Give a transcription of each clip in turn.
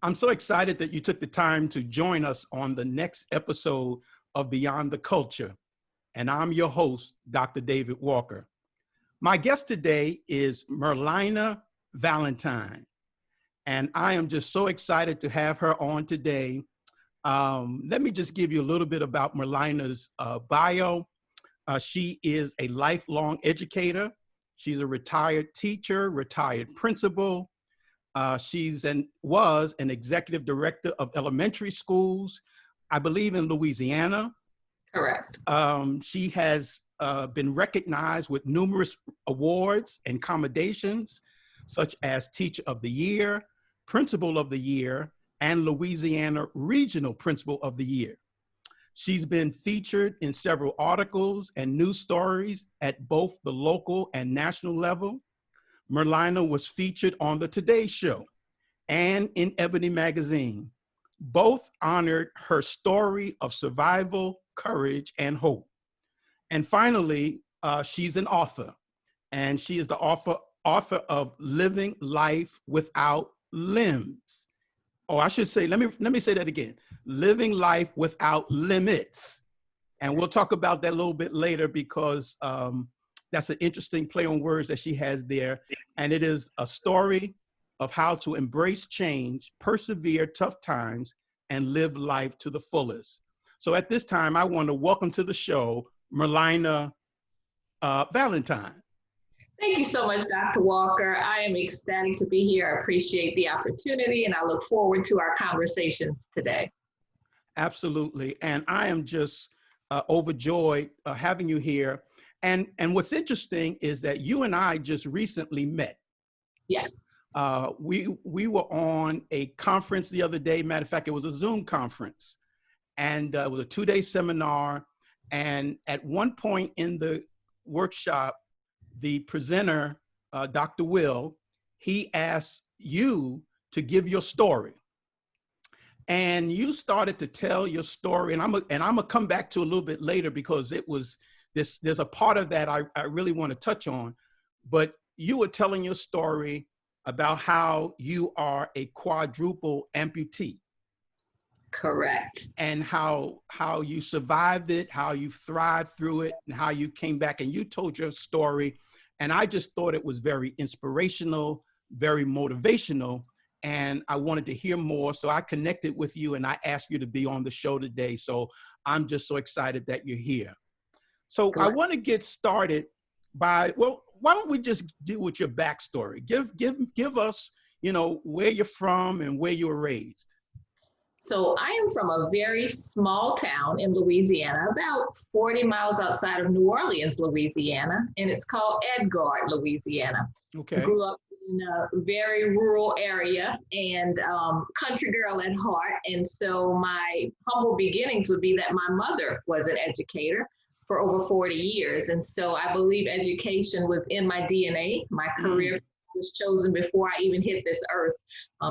I'm so excited that you took the time to join us on the next episode of Beyond the Culture. And I'm your host, Dr. David Walker. My guest today is Merlyna Valentine. And I am just so excited to have her on today. Let me just give you a little bit about Merlyna's bio. She is a lifelong educator. She's a retired teacher, retired principal. Was an executive director of elementary schools, I believe in Louisiana. Correct. She has been recognized with numerous awards and commendations, such as Teacher of the Year, Principal of the Year, and Louisiana Regional Principal of the Year. She's been featured in several articles and news stories at both the local and national level. Merlyna was featured on the Today Show and in Ebony Magazine. Both honored her story of survival, courage, and hope. And finally, she's an author, and she is the author of Living Life Without Limbs. Oh, I should say, let me say that again. Living Life Without Limits. And we'll talk about that a little bit later because that's an interesting play on words that she has there. And it is a story of how to embrace change, persevere tough times, and live life to the fullest. So at this time, I want to welcome to the show, Merlyna Valentine. Thank you so much, Dr. Walker. I am ecstatic to be here. I appreciate the opportunity, and I look forward to our conversations today. Absolutely. And I am just overjoyed having you here. And what's interesting is that you and I just recently met. Yes. We were on a conference the other day. Matter of fact, it was a Zoom conference. And it was a 2-day seminar. And at one point in the workshop, the presenter, Dr. Will, he asked you to give your story. And you started to tell your story. And I'm gonna come back to a little bit later because it was there's a part of that I really want to touch on. But you were telling your story about how you are a quadruple amputee. Correct. And how you survived it, how you thrived through it, and how you came back and you told your story. And I just thought it was very inspirational, very motivational. And I wanted to hear more. So I connected with you and I asked you to be on the show today. So I'm just so excited that you're here. So I want to get started by, well, why don't we just deal with your backstory? Give us, where you're from and where you were raised. So I am from a very small town in Louisiana, about 40 miles outside of New Orleans, Louisiana, and it's called Edgard, Louisiana. Okay. I grew up in a very rural area and country girl at heart. And so my humble beginnings would be that my mother was an educator for over 40 years. And so I believe education was in my DNA. My career was chosen before I even hit this earth.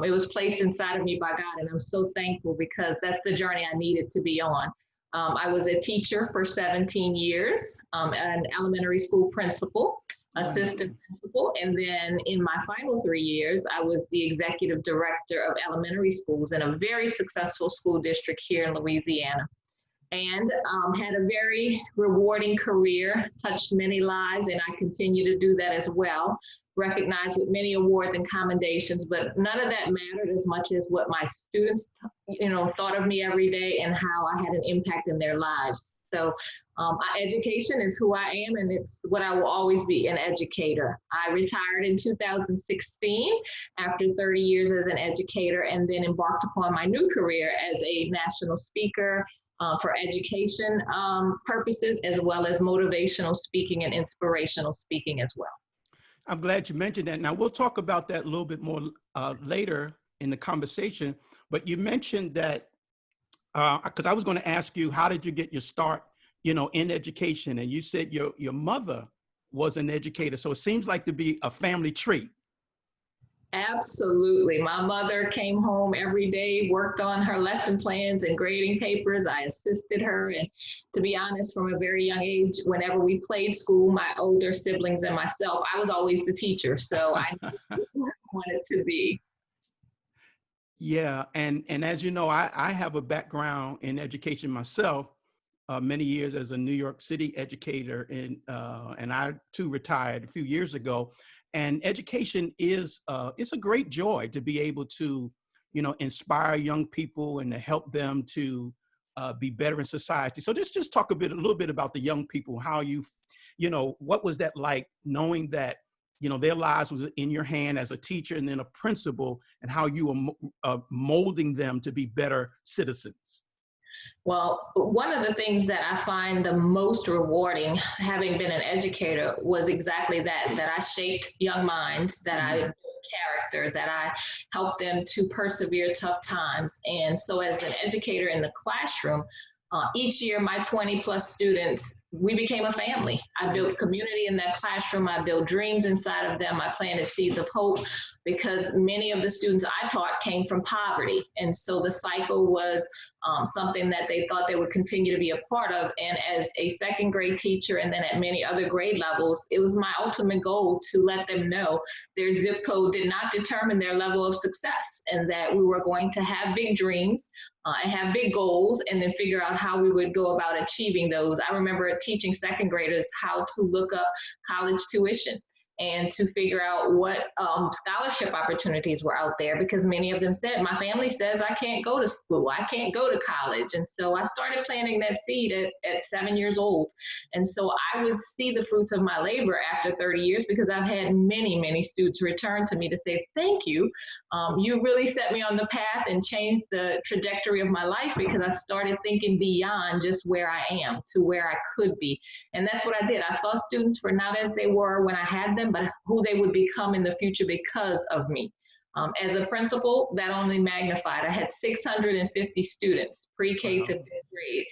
It was placed inside of me by God, and I'm so thankful because that's the journey I needed to be on. I was a teacher for 17 years, an elementary school principal, assistant principal, and then in my final 3 years, I was the executive director of elementary schools in a very successful school district here in Louisiana. And had a very rewarding career, touched many lives, and I continue to do that as well. Recognized with many awards and commendations, but none of that mattered as much as what my students, thought of me every day and how I had an impact in their lives. So education is who I am, and it's what I will always be, an educator. I retired in 2016 after 30 years as an educator, and then embarked upon my new career as a national speaker for education purposes, as well as motivational speaking and inspirational speaking as well. I'm glad you mentioned that. Now, we'll talk about that a little bit more later in the conversation. But you mentioned that, because I was going to ask you, how did you get your start, in education? And you said your mother was an educator. So it seems like to be a family tree. Absolutely. My mother came home every day, worked on her lesson plans and grading papers. I assisted her. And to be honest, from a very young age, whenever we played school, my older siblings and myself, I was always the teacher. So I knew who I wanted to be. Yeah, and as you know, I have a background in education myself, many years as a New York City educator, and I too retired a few years ago. And education is it's a great joy to be able to, inspire young people and to help them to be better in society. So just talk a little bit about the young people, how what was that like, knowing that their lives was in your hand as a teacher and then a principal, and how you were molding them to be better citizens. Well, one of the things that I find the most rewarding, having been an educator, was exactly that I shaped young minds, that I built character, that I helped them to persevere tough times. And so as an educator in the classroom, each year, my 20 plus students, we became a family. I built community in that classroom. I built dreams inside of them. I planted seeds of hope, because many of the students I taught came from poverty. And so the cycle was something that they thought they would continue to be a part of. And as a second grade teacher, and then at many other grade levels, it was my ultimate goal to let them know their zip code did not determine their level of success, and that we were going to have big dreams and have big goals, and then figure out how we would go about achieving those. I remember teaching second graders how to look up college tuition and to figure out what scholarship opportunities were out there, because many of them said, my family says I can't go to school, I can't go to college. And so I started planting that seed at 7 years old. And so I would see the fruits of my labor after 30 years, because I've had many, many students return to me to say, thank you. You really set me on the path and changed the trajectory of my life, because I started thinking beyond just where I am to where I could be. And that's what I did. I saw students for not as they were when I had them, but who they would become in the future because of me. As a principal, that only magnified. I had 650 students, pre-K to fifth grade,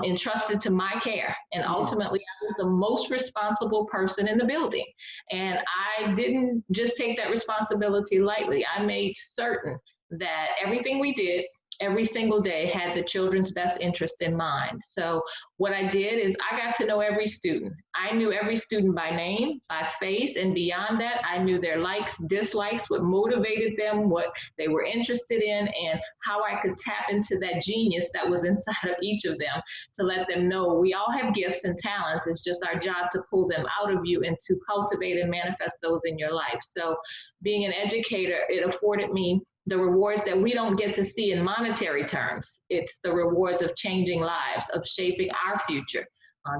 entrusted to my care. And ultimately, I was the most responsible person in the building. And I didn't just take that responsibility lightly. I made certain that everything we did every single day had the children's best interest in mind. So what I did is I got to know every student. I knew every student by name, by face, and beyond that, I knew their likes, dislikes, what motivated them, what they were interested in, and how I could tap into that genius that was inside of each of them to let them know we all have gifts and talents. It's just our job to pull them out of you and to cultivate and manifest those in your life. So being an educator, it afforded me the rewards that we don't get to see in monetary terms. It's the rewards of changing lives, of shaping our future.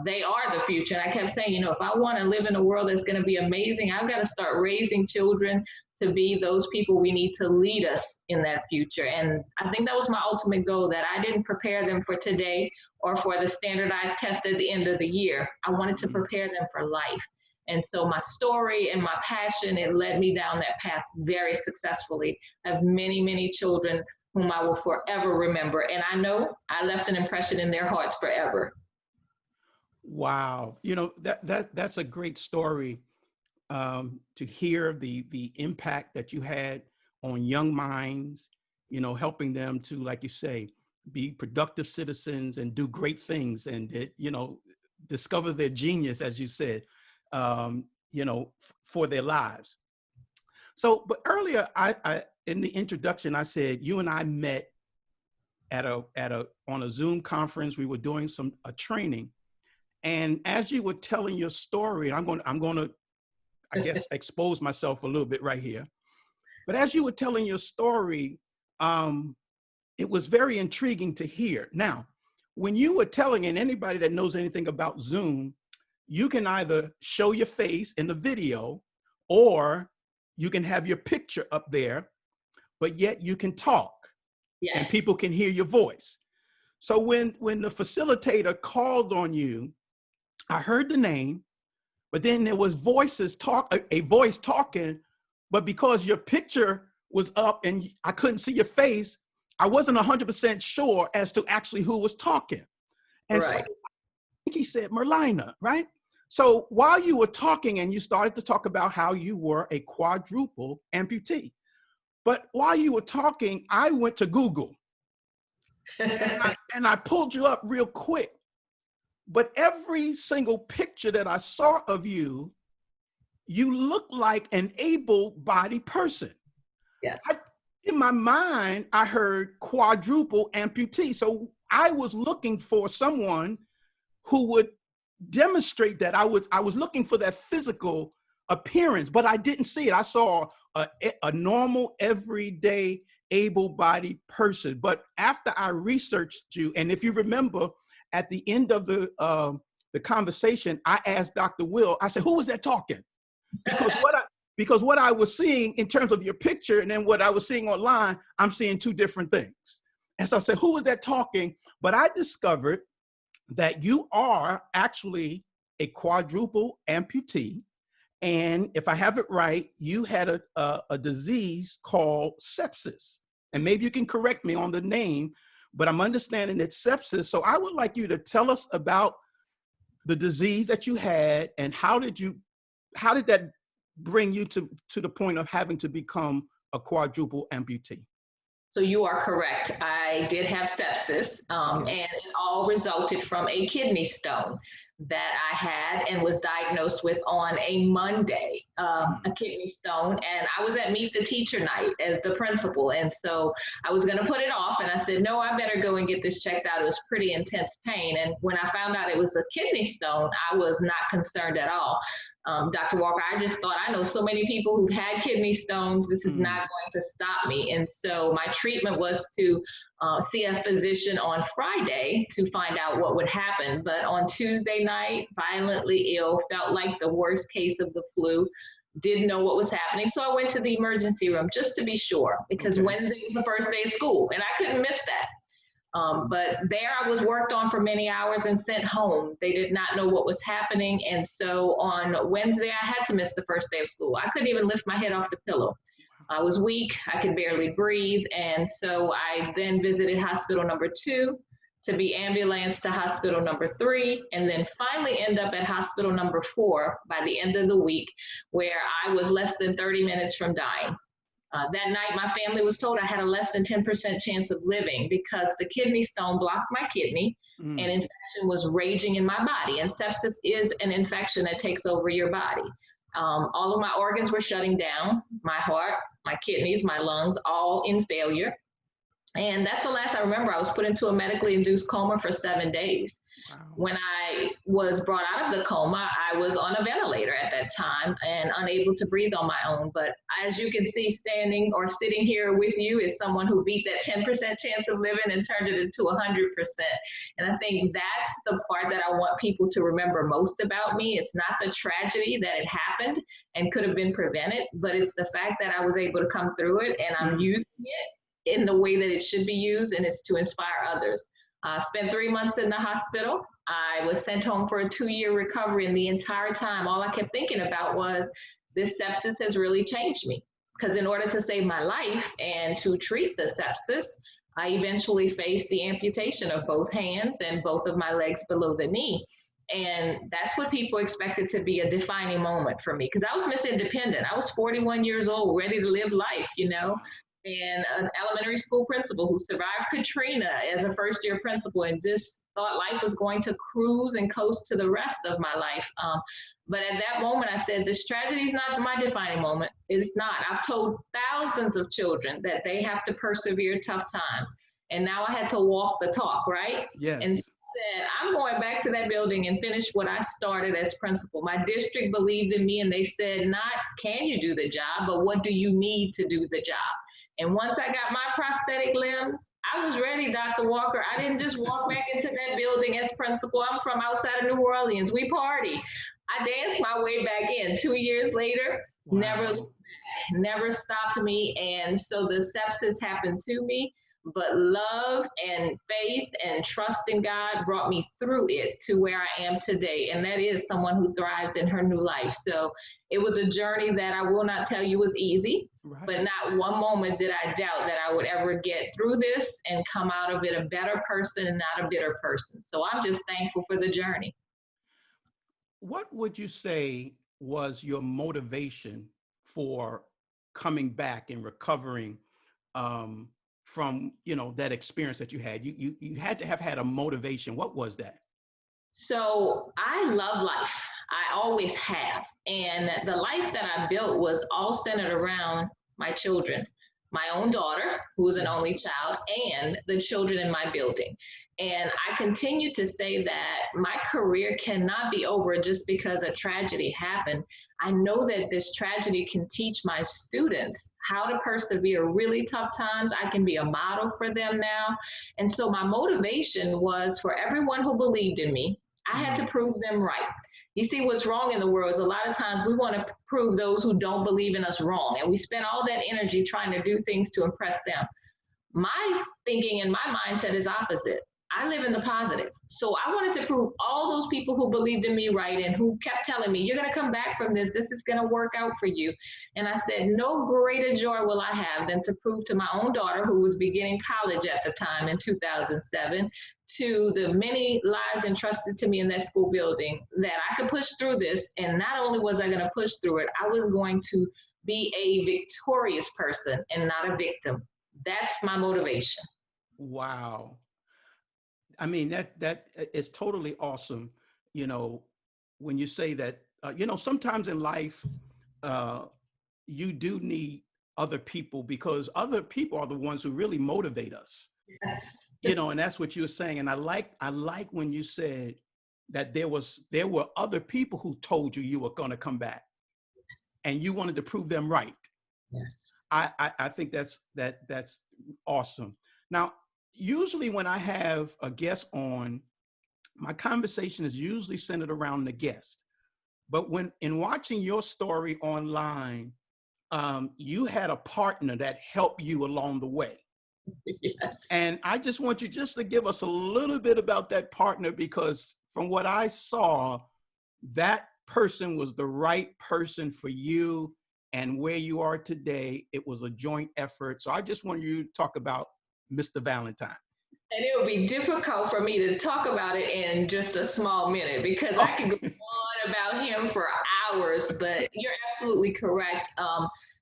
They are the future. And I kept saying, if I want to live in a world that's going to be amazing, I've got to start raising children to be those people we need to lead us in that future. And I think that was my ultimate goal, that I didn't prepare them for today or for the standardized test at the end of the year. I wanted to prepare them for life. And so my story and my passion, it led me down that path very successfully. I have many, many children whom I will forever remember. And I know I left an impression in their hearts forever. Wow. That's a great story, to hear the impact that you had on young minds, helping them to, like you say, be productive citizens and do great things, and discover their genius, as you said, for their lives. So, but earlier, I in the introduction, I said you and I met on a Zoom conference. We were doing a training, and as you were telling your story, I'm going to, I guess, expose myself a little bit right here. But as you were telling your story, it was very intriguing to hear. Now, when you were telling, and anybody that knows anything about Zoom, you can either show your face in the video, or you can have your picture up there, but yet you can talk. Yes. And people can hear your voice. So when the facilitator called on you, I heard the name, but then there was a voice talking, but because your picture was up and I couldn't see your face, I wasn't 100% sure as to actually who was talking. And right. So I think he said Merlyna, right? So while you were talking and you started to talk about how you were a quadruple amputee, but while you were talking, I went to Google and I pulled you up real quick. But every single picture that I saw of you, you look like an able-bodied person. Yeah. in my mind, I heard quadruple amputee. So I was looking for someone who would demonstrate that. I was looking for that physical appearance, but I didn't see it. I saw a normal, everyday, able-bodied person. But after I researched you, and if you remember, at the end of the conversation, I asked Dr. Will, I said, who was that talking? Because what I was seeing in terms of your picture and then what I was seeing online, I'm seeing two different things. And so I said, who was that talking? But I discovered that you are actually a quadruple amputee. And if I have it right, you had a disease called sepsis. And maybe you can correct me on the name, but I'm understanding it's sepsis. So I would like you to tell us about the disease that you had and how did that bring you to the point of having to become a quadruple amputee? So you are correct. I did have sepsis, Okay. and it all resulted from a kidney stone that I had and was diagnosed with on a Monday, a kidney stone. And I was at Meet the Teacher night as the principal. And so I was going to put it off. And I said, no, I better go and get this checked out. It was pretty intense pain. And when I found out it was a kidney stone, I was not concerned at all. Dr. Walker, I just thought, I know so many people who've had kidney stones. This is not going to stop me. And so my treatment was to see a physician on Friday to find out what would happen. But on Tuesday night, violently ill, felt like the worst case of the flu, didn't know what was happening. So I went to the emergency room just to be sure, because Wednesday was the first day of school and I couldn't miss that. But there I was worked on for many hours and sent home. They did not know what was happening. And so on Wednesday, I had to miss the first day of school. I couldn't even lift my head off the pillow. I was weak. I could barely breathe. And so I then visited hospital number 2 to be ambulanced to hospital number 3, and then finally end up at hospital number 4 by the end of the week, where I was less than 30 minutes from dying. That night, my family was told I had a less than 10% chance of living because the kidney stone blocked my kidney and infection was raging in my body. And sepsis is an infection that takes over your body. All of my organs were shutting down, my heart, my kidneys, my lungs, all in failure. And that's the last I remember. I was put into a medically induced coma for 7 days. Wow. When I was brought out of the coma, I was on a ventilator at that time and unable to breathe on my own. But as you can see, standing or sitting here with you is someone who beat that 10% chance of living and turned it into 100%. And I think that's the part that I want people to remember most about me. It's not the tragedy that it happened and could have been prevented, but it's the fact that I was able to come through it and I'm using it in the way that it should be used, and it's to inspire others. I spent 3 months in the hospital. I was sent home for a 2-year recovery, and the entire time, all I kept thinking about was this sepsis has really changed me. Because in order to save my life and to treat the sepsis, I eventually faced the amputation of both hands and both of my legs below the knee. And that's what people expected to be a defining moment for me, because I was Miss Independent. I was 41 years old, ready to live life, you know. And an elementary school principal who survived Katrina as a first-year principal and just thought life was going to cruise and coast to the rest of my life. But at that moment, I said, this tragedy is not my defining moment. It's not. I've told thousands of children that they have to persevere tough times. And now I had to walk the talk, right? Yes. And said, I'm going back to that building and finish what I started as principal. My district believed in me and they said, not can you do the job, but what do you need to do the job? And once I got my prosthetic limbs, I was ready, Dr. Walker. I didn't just walk back into that building as principal. I'm from outside of New Orleans. We party. I danced my way back in. 2 years later, wow. never stopped me. And so the sepsis happened to me, but love and faith and trust in God brought me through it to where I am today. And that is someone who thrives in her new life. So it was a journey that I will not tell you was easy, but not one moment did I doubt that I would ever get through this and come out of it a better person and not a bitter person. So I'm just thankful for the journey. What would you say was your motivation for coming back and recovering from, you know, that experience that you had? You had to have had a motivation. What was that? So I love life. I always have. And the life that I built was all centered around my children. my own daughter, who's an only child, and the children in my building. And I continue to say that my career cannot be over just because a tragedy happened. I know that this tragedy can teach my students how to persevere really tough times. I can be a model for them now. And so my motivation was for everyone who believed in me, I had to prove them right. You see, what's wrong in the world is a lot of times we want to prove those who don't believe in us wrong, and we spend all that energy trying to do things to impress them. My thinking and my mindset is opposite. I live in the positive. So I wanted to prove all those people who believed in me right and who kept telling me, you're going to come back from this. This is going to work out for you. And I said, no greater joy will I have than to prove to my own daughter, who was beginning college at the time in 2007, to the many lives entrusted to me in that school building, that I could push through this. And not only was I going to push through it, I was going to be a victorious person and not a victim. That's my motivation. Wow. I mean, that is totally awesome. You know, when you say that, you know, sometimes in life, you do need other people, because other people are the ones who really motivate us. Yes. You know, and that's what you were saying. And I like when you said that there were other people who told you you were going to come back, and you wanted to prove them right. Yes. I think that's awesome. Now, usually when I have a guest on, my conversation is usually centered around the guest. But when in watching your story online, you had a partner that helped you along the way. Yes. And I just want you just to give us a little bit about that partner, because from what I saw, that person was the right person for you, and where you are today, it was a joint effort. So I just want you to talk about Mr. Valentine. And it would be difficult for me to talk about it in just a small minute, because I can go on about him for hours, but you're absolutely correct.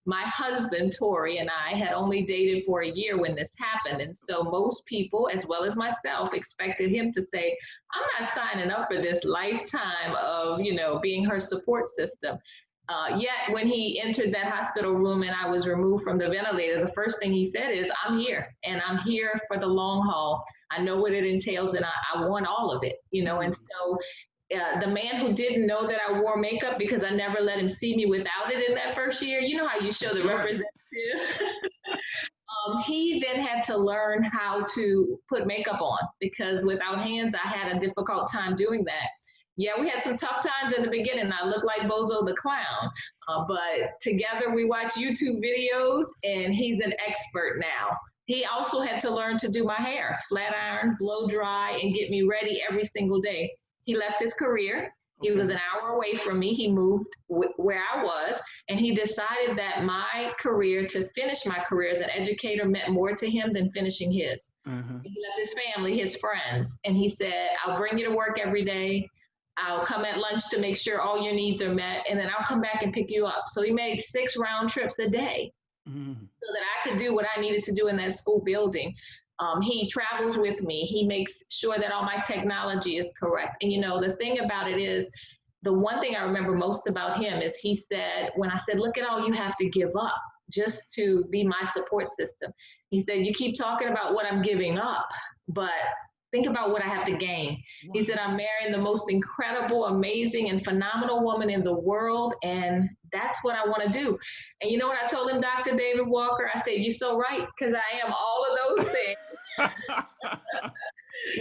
My husband, Tori, and I had only dated for a year when this happened. And so most people, as well as myself, expected him to say, I'm not signing up for this lifetime of, being her support system. Yet when he entered that hospital room and I was removed from the ventilator, the first thing he said is, I'm here, and I'm here for the long haul. I know what it entails, and I want all of it, And so the man who didn't know that I wore makeup, because I never let him see me without it in that first year, you know how you show the representative? He then had to learn how to put makeup on, because without hands, I had a difficult time doing that. Yeah, we had some tough times in the beginning. I looked like Bozo the Clown, but together we watched YouTube videos, and he's an expert now. He also had to learn to do my hair, flat iron, blow dry, and get me ready every single day. He left his career. He was an hour away from me. He moved where I was, and he decided that my career, to finish my career as an educator, meant more to him than finishing his. He left his family, his friends, and he said, I'll bring you to work every day. I'll come at lunch to make sure all your needs are met, and then I'll come back and pick you up. So he made 6 round trips a day so that I could do what I needed to do in that school building. He travels with me. He makes sure that all my technology is correct. And the thing about it is, the one thing I remember most about him is he said, when I said, look at all you have to give up just to be my support system. He said, you keep talking about what I'm giving up, but think about what I have to gain. He said, I'm marrying the most incredible, amazing, and phenomenal woman in the world, and that's what I want to do. And you know what I told him, Dr. David Walker? I said, you're so right, because I am all of those things.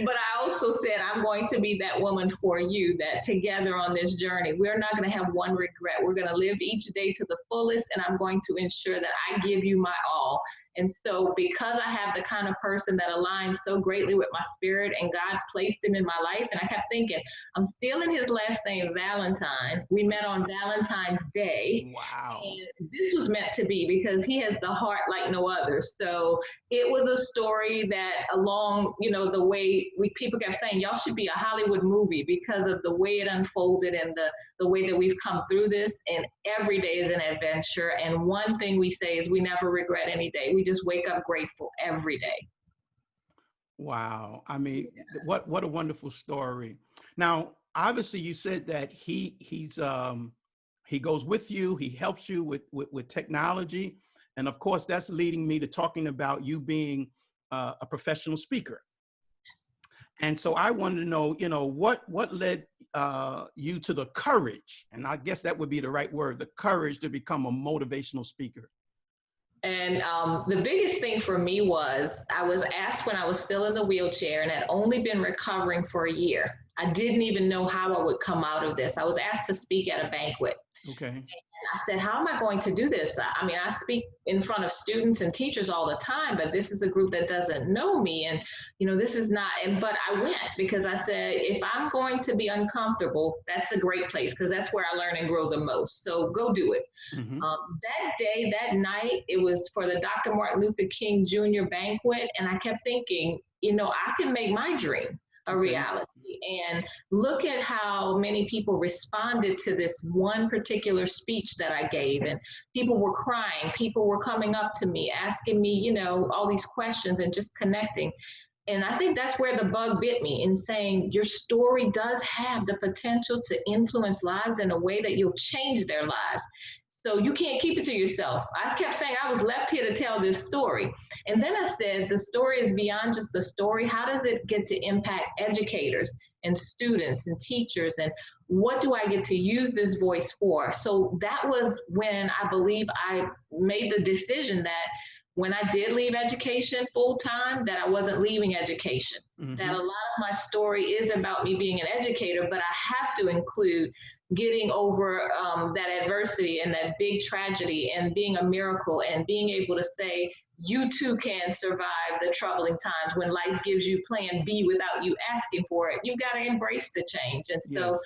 But I also said, I'm going to be that woman for you, that together on this journey, we're not going to have one regret. We're going to live each day to the fullest, and I'm going to ensure that I give you my all. And so because I have the kind of person that aligns so greatly with my spirit, and God placed him in my life, and I kept thinking, I'm stealing his last name, Valentine. We met on Valentine's Day. Wow. And this was meant to be, because he has the heart like no other. So it was a story that along, the way people kept saying, y'all should be a Hollywood movie, because of the way it unfolded and the way that we've come through this. And every day is an adventure. And one thing we say is we never regret any day. We just wake up grateful every day. Wow. I mean, what a wonderful story. Now, obviously you said that he goes with you, he helps you with technology. And of course, that's leading me to talking about you being a professional speaker. And so I wanted to know, what led you to the courage, and I guess that would be the right word, the courage to become a motivational speaker. And the biggest thing for me was I was asked when I was still in the wheelchair and had only been recovering for a year. I didn't even know how I would come out of this. I was asked to speak at a banquet. Okay. And I said, how am I going to do this? I mean, I speak in front of students and teachers all the time, but this is a group that doesn't know me. And, this is not, but I went because I said, if I'm going to be uncomfortable, that's a great place because that's where I learn and grow the most. So go do it. Mm-hmm. That day, that night, it was for the Dr. Martin Luther King Jr. banquet. And I kept thinking, I can make my dream a reality. And look at how many people responded to this one particular speech that I gave. And people were crying. People were coming up to me, asking me, all these questions and just connecting. And I think that's where the bug bit me in saying your story does have the potential to influence lives in a way that you'll change their lives. So you can't keep it to yourself. I kept saying I was left here to tell this story. And then I said, the story is beyond just the story. How does it get to impact educators and students and teachers? And what do I get to use this voice for? So that was when I believe I made the decision that when I did leave education full time, that I wasn't leaving education. Mm-hmm. That a lot of my story is about me being an educator, but I have to include getting over that adversity and that big tragedy and being a miracle and being able to say, you too can survive the troubling times when life gives you plan B without you asking for it. You've got to embrace the change. And so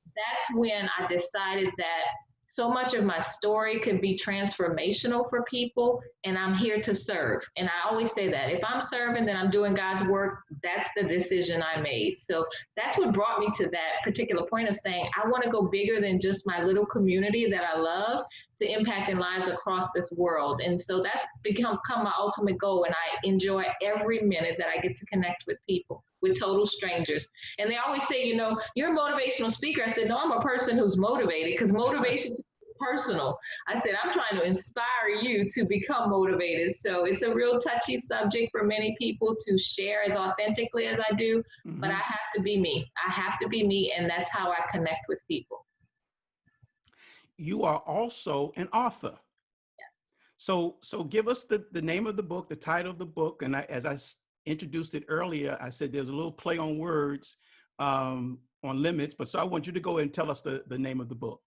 that's when I decided that so much of my story could be transformational for people, and I'm here to serve. And I always say that if I'm serving, then I'm doing God's work. That's the decision I made. So that's what brought me to that particular point of saying, I want to go bigger than just my little community that I love to impacting lives across this world. And so that's become my ultimate goal. And I enjoy every minute that I get to connect with people, with total strangers. And they always say, you're a motivational speaker. I said, no, I'm a person who's motivated because motivation is personal. I said, I'm trying to inspire you to become motivated. So it's a real touchy subject for many people to share as authentically as I do, but I have to be me. I have to be me. And that's how I connect with people. You are also an author. So give us the name of the book, the title of the book. And as I introduced it earlier, I said there's a little play on words on limits, but so I want you to go ahead and tell us the name of the book.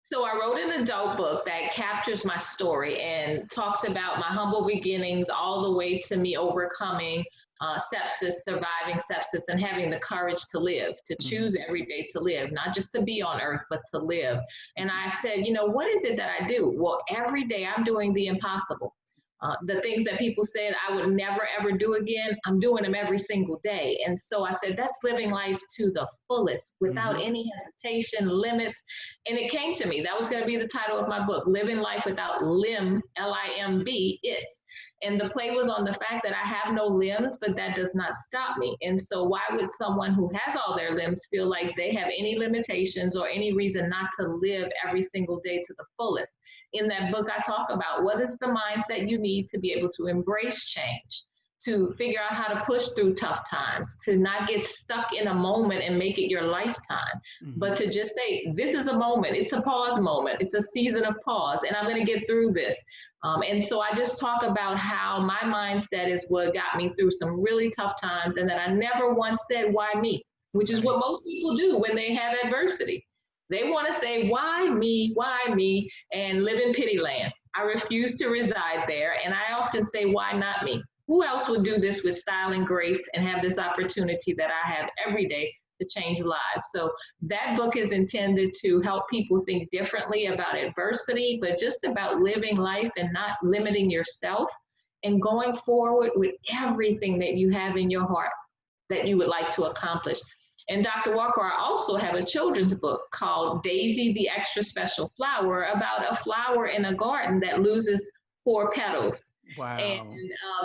So I wrote an adult book that captures my story and talks about my humble beginnings all the way to me overcoming sepsis, surviving sepsis, and having the courage to live, to choose every day to live, not just to be on earth, but to live. And I said, what is it that I do? Well, every day I'm doing the impossible. The things that people said I would never, ever do again, I'm doing them every single day. And so I said, that's living life to the fullest without any hesitation, limits. And it came to me. That was going to be the title of my book, Living Life Without Limb, L-I-M-B, It's. And the play was on the fact that I have no limbs, but that does not stop me. And so why would someone who has all their limbs feel like they have any limitations or any reason not to live every single day to the fullest? In that book, I talk about what is the mindset you need to be able to embrace change, to figure out how to push through tough times, to not get stuck in a moment and make it your lifetime, but to just say, this is a moment. It's a pause moment. It's a season of pause, and I'm going to get through this. And so I just talk about how my mindset is what got me through some really tough times, and that I never once said, why me? Which is what most people do when they have adversity. They want to say, why me, and live in pity land. I refuse to reside there. And I often say, why not me? Who else would do this with style and grace and have this opportunity that I have every day to change lives? So that book is intended to help people think differently about adversity, but just about living life and not limiting yourself and going forward with everything that you have in your heart that you would like to accomplish. And Dr. Walker, I also have a children's book called Daisy, the Extra Special Flower, about a flower in a garden that loses 4 petals. and Wow.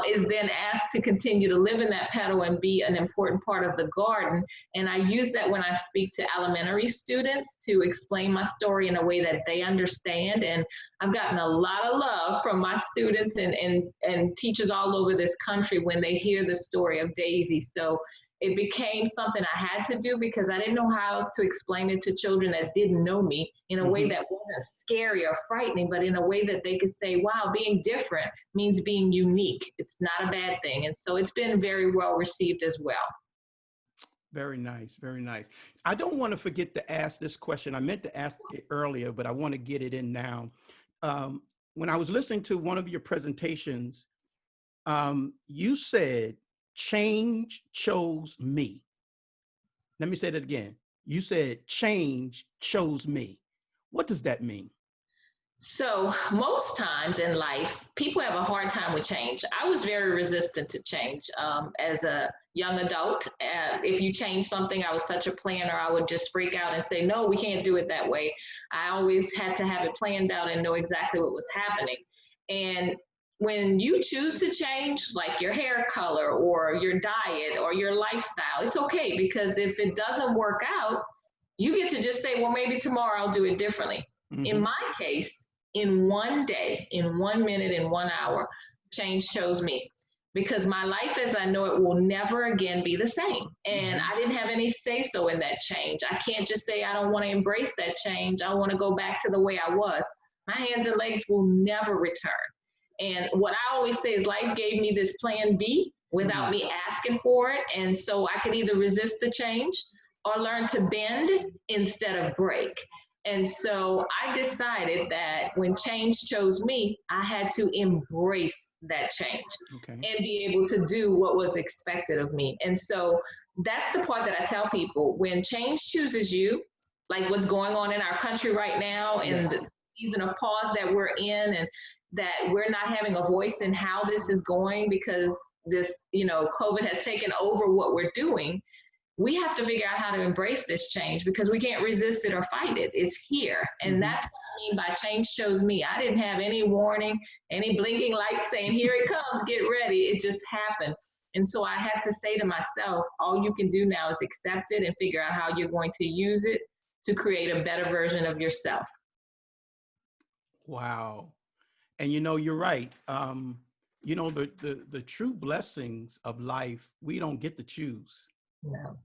is then asked to continue to live in that petal and be an important part of the garden. And I use that when I speak to elementary students to explain my story in a way that they understand. And I've gotten a lot of love from my students and teachers all over this country when they hear the story of Daisy. So it became something I had to do because I didn't know how else to explain it to children that didn't know me in a way Hmm. that wasn't scary or frightening, but in a way that they could say, wow, being different means being unique. It's not a bad thing. And so it's been very well received as well. Very nice. Very nice. I don't want to forget to ask this question. I meant to ask it earlier, but I want to get it in now. Um, when I was listening to one of your presentations, you said, change chose me. Let me say that again. You said, change chose me. What does that mean? So, most times in life, people have a hard time with change. I was very resistant to change as a young adult. If you change something, I was such a planner, I would just freak out and say, no, we can't do it that way. I always had to have it planned out and know exactly what was happening. And when you choose to change, like your hair color or your diet or your lifestyle, it's okay because if it doesn't work out, you get to just say, well, maybe tomorrow I'll do it differently. In Hmm. my case, in one day, in 1 minute, in 1 hour, change chose me because my life as I know it will never again be the same. And Hmm. I didn't have any say so in that change. I can't just say I don't want to embrace that change. I want to go back to the way I was. My hands and legs will never return. And what I always say is life gave me this plan B without Hmm. me asking for it. And so I could either resist the change or learn to bend instead of break. And so I decided that when change chose me, I had to embrace that change Okay. and be able to do what was expected of me. And so that's the part that I tell people when change chooses you, like what's going on in our country right now and Yes. the season of pause that we're in, and that we're not having a voice in how this is going because this, COVID has taken over what we're doing. We have to figure out how to embrace this change because we can't resist it or fight it. It's here. And Hmm. that's what I mean by change chose me. I didn't have any warning, any blinking light saying, here it comes, get ready. It just happened. And so I had to say to myself, all you can do now is accept it and figure out how you're going to use it to create a better version of yourself. Wow. And you're right. The true blessings of life, we don't get to choose. No.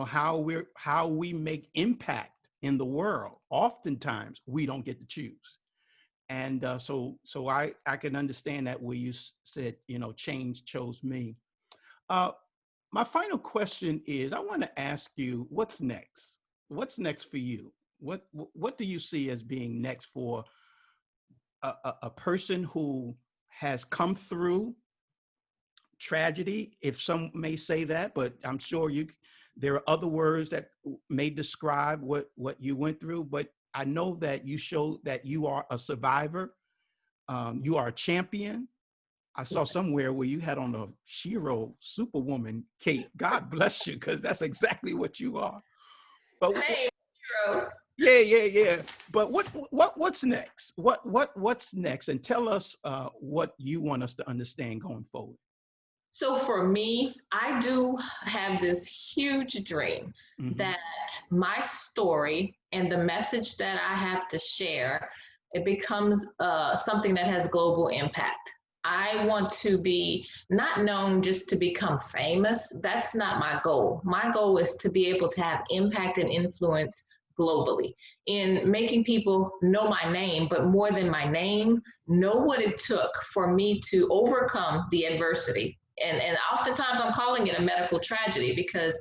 How we make impact in the world. Oftentimes, we don't get to choose. And so I can understand that where you said, change chose me. Uh, my final question is, I want to ask you, what's next? What's next for you? What do you see as being next for a person who has come through tragedy, if some may say that, but I'm sure there are other words that may describe what you went through. But I know that you show that you are a survivor. You are a champion. I saw somewhere where you had on a Shiro Superwoman cape. God bless you, because that's exactly what you are. But Hey, hero. yeah, yeah, yeah. But what's next? What's next? And tell us what you want us to understand going forward. So for me, I do have this huge dream Hmm. that my story and the message that I have to share, it becomes something that has global impact. I want to be not known just to become famous. That's not my goal. My goal is to be able to have impact and influence globally in making people know my name, but more than my name, know what it took for me to overcome the adversity. And oftentimes I'm calling it a medical tragedy because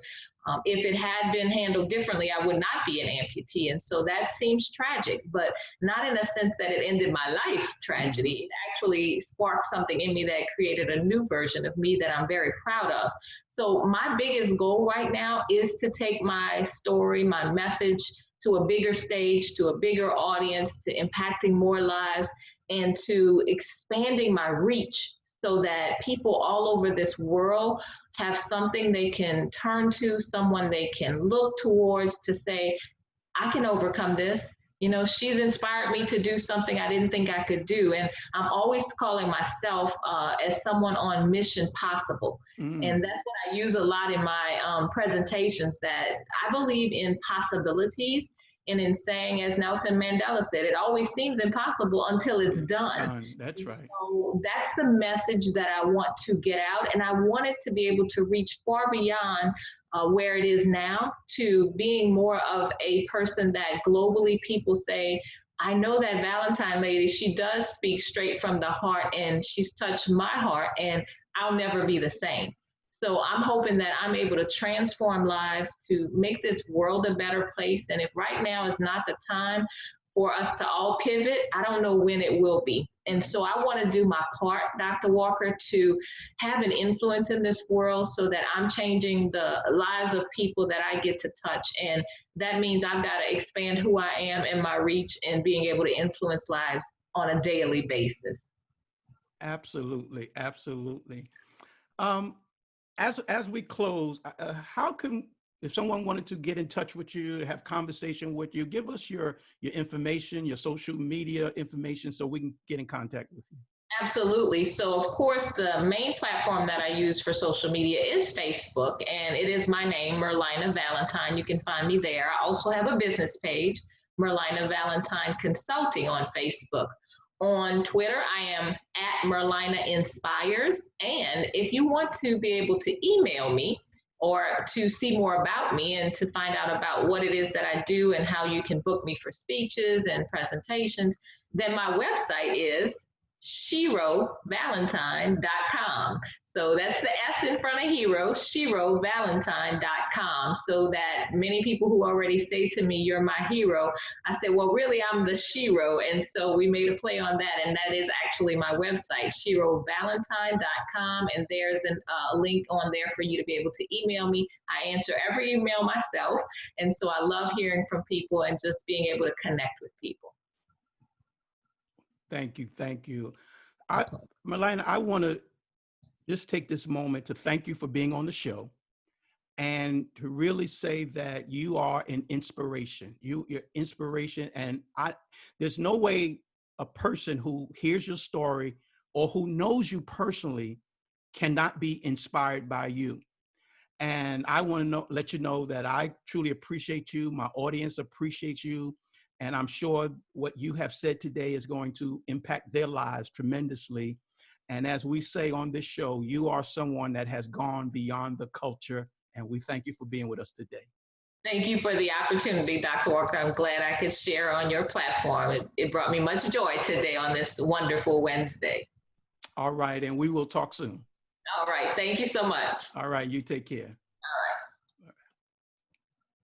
if it had been handled differently, I would not be an amputee. And so that seems tragic, but not in a sense that it ended my life Hmm. tragedy. It actually sparked something in me that created a new version of me that I'm very proud of. So my biggest goal right now is to take my story, my message to a bigger stage, to a bigger audience, to impacting more lives, and to expanding my reach so that people all over this world have something they can turn to, someone they can look towards to say, I can overcome this. You know, she's inspired me to do something I didn't think I could do. And I'm always calling myself as someone on mission possible. Mm. And that's what I use a lot in my presentations, that I believe in possibilities and in saying, as Nelson Mandela said, it always seems impossible until it's done. That's And right. so that's the message that I want to get out. And I want it to be able to reach far beyond where it is now, to being more of a person that globally people say, I know that Valentine lady, she does speak straight from the heart and she's touched my heart and I'll never be the same. So I'm hoping that I'm able to transform lives to make this world a better place. And if right now is not the time for us to all pivot, I don't know when it will be. And so I want to do my part, Dr. Walker, to have an influence in this world so that I'm changing the lives of people that I get to touch. And that means I've got to expand who I am and my reach and being able to influence lives on a daily basis. Absolutely, absolutely. Um, as we close, how can, if someone wanted to get in touch with you, have conversation with you, give us your information, your social media information, so we can get in contact with you. Absolutely. So, of course, the main platform that I use for social media is Facebook, and it is my name, Merlyna Valentine. You can find me there. I also have a business page, Merlyna Valentine Consulting, on Facebook. On Twitter, I am at Merlyna Inspires. And if you want to be able to email me or to see more about me and to find out about what it is that I do and how you can book me for speeches and presentations, then my website is SheroValentine.com. So that's the S in front of hero, SheroValentine.com. So that many people who already say to me, you're my hero, I say, well, really, I'm the Shero. And so we made a play on that. And that is actually my website, SheroValentine.com. And there's a link on there for you to be able to email me. I answer every email myself. And so I love hearing from people and just being able to connect with people. Thank you, thank you. Merlyna, I want to just take this moment to thank you for being on the show and to really say that you are an inspiration. You're inspiration, and there's no way a person who hears your story or who knows you personally cannot be inspired by you. And I want to let you know that I truly appreciate you. My audience appreciates you. And I'm sure what you have said today is going to impact their lives tremendously. And as we say on this show, you are someone that has gone beyond the culture. And we thank you for being with us today. Thank you for the opportunity, Dr. Walker. I'm glad I could share on your platform. It brought me much joy today on this wonderful Wednesday. All right. And we will talk soon. All right. Thank you so much. All right. You take care.